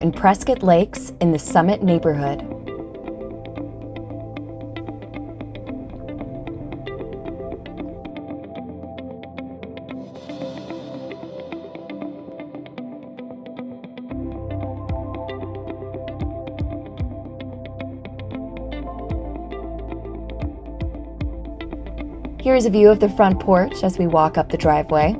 in Prescott Lakes in the Summit neighborhood. Here's a view of the front porch as we walk up the driveway.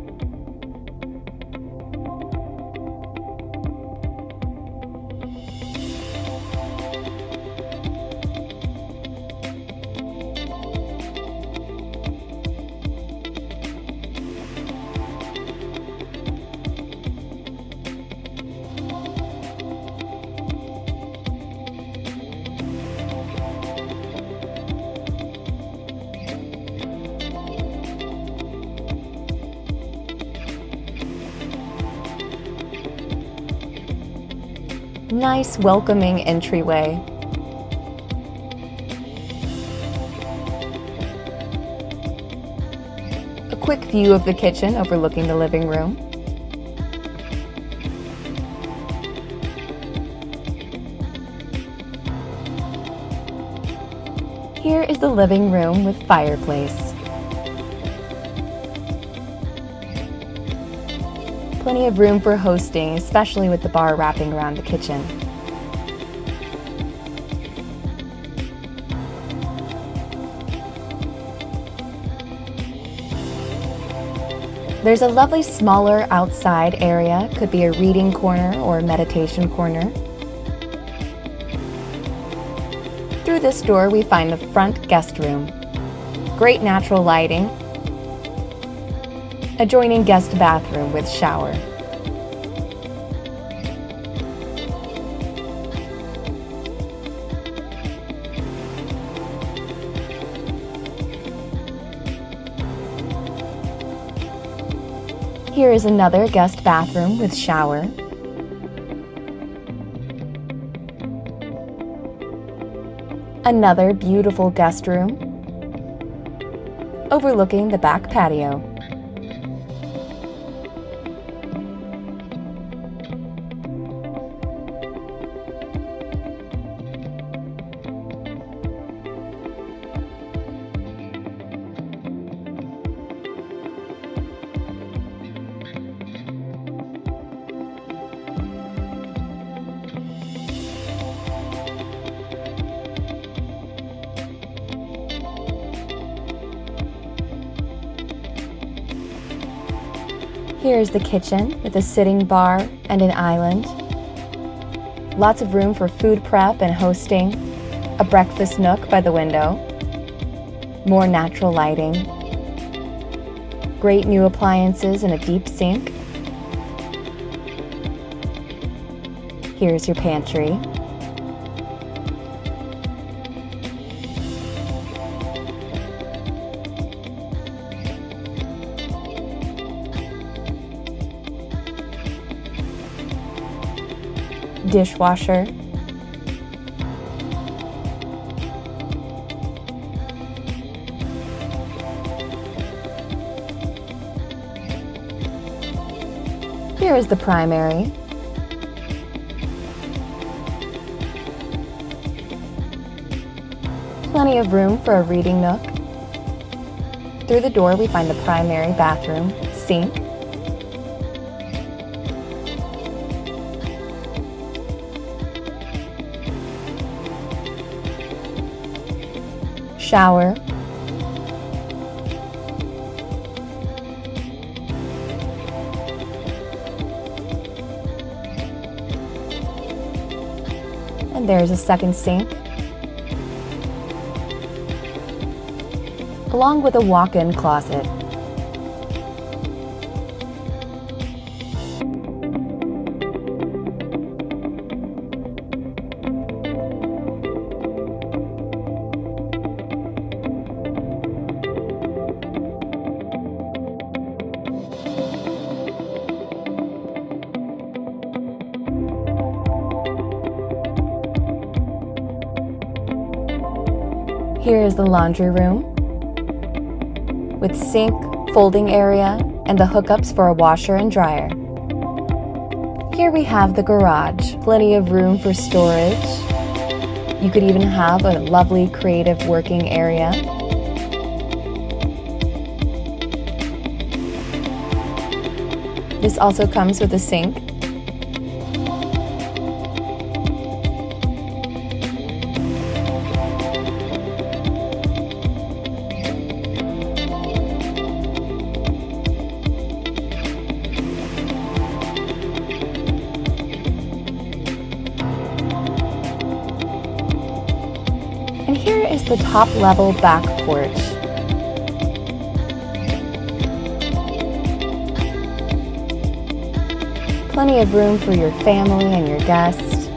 Nice, welcoming entryway. A quick view of the kitchen overlooking the living room. Here is the living room with fireplace. Plenty of room for hosting, especially with the bar wrapping around the kitchen. There's a lovely smaller outside area, could be a reading corner or a meditation corner. Through this door we find the front guest room. Great natural lighting. Adjoining guest bathroom with shower. Here is another guest bathroom with shower. Another beautiful guest room overlooking the back patio. Here is the kitchen with a sitting bar and an island. Lots of room for food prep and hosting. A breakfast nook by the window. More natural lighting. Great new appliances and a deep sink. Here's your pantry. Dishwasher. Here is the primary. Plenty of room for a reading nook. Through the door we find the primary bathroom, sink. Shower. And there's a second sink, along with a walk-in closet. Here is the laundry room with sink, folding area, and the hookups for a washer and dryer. Here we have the garage, plenty of room for storage. You could even have a lovely creative working area. This also comes with a sink. And here is the top-level back porch. Plenty of room for your family and your guests.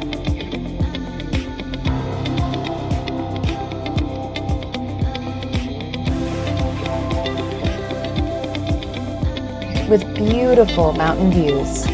With beautiful mountain views.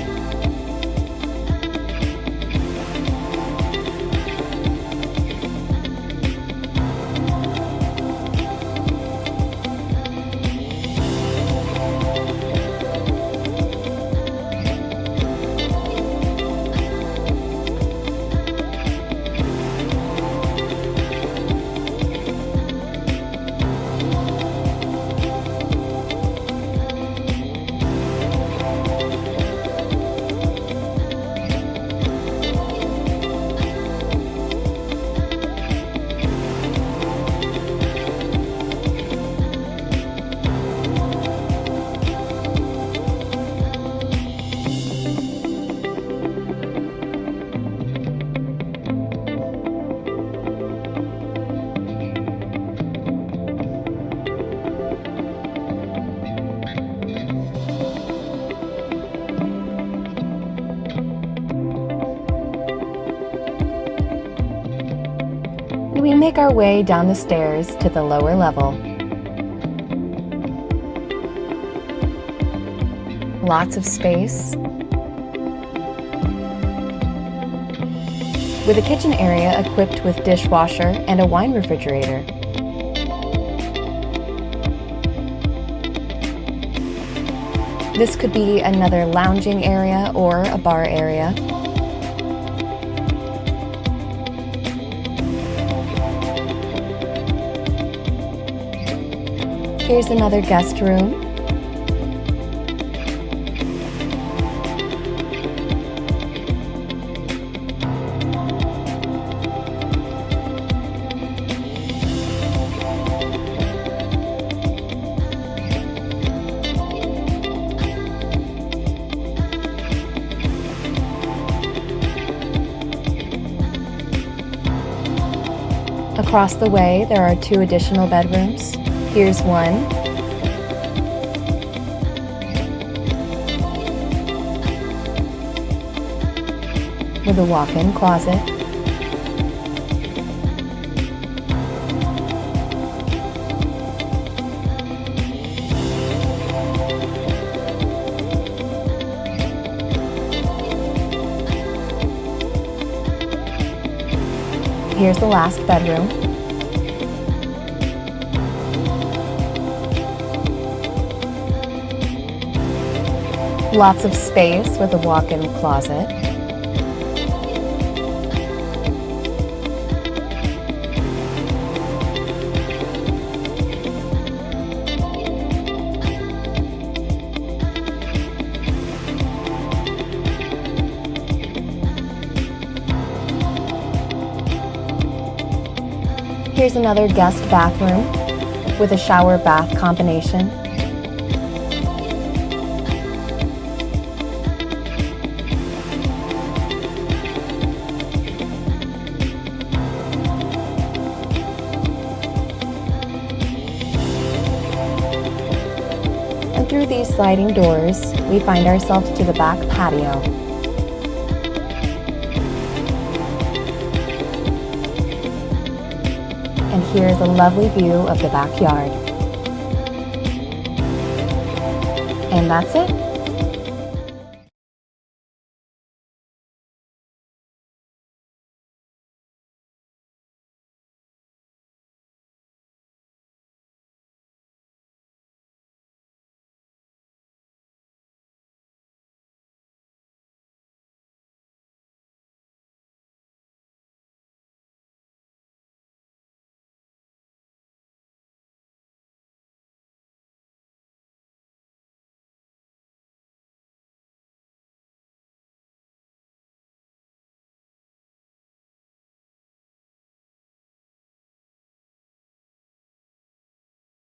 We make our way down the stairs to the lower level. Lots of space. With a kitchen area equipped with dishwasher and a wine refrigerator. This could be another lounging area or a bar area. Here's another guest room. Across the way, there are 2 additional bedrooms. Here's one. With a walk-in closet. Here's the last bedroom. Lots of space with a walk-in closet. Here's another guest bathroom with a shower bath combination. And through these sliding doors, we find ourselves to the back patio. And here's a lovely view of the backyard. And that's it.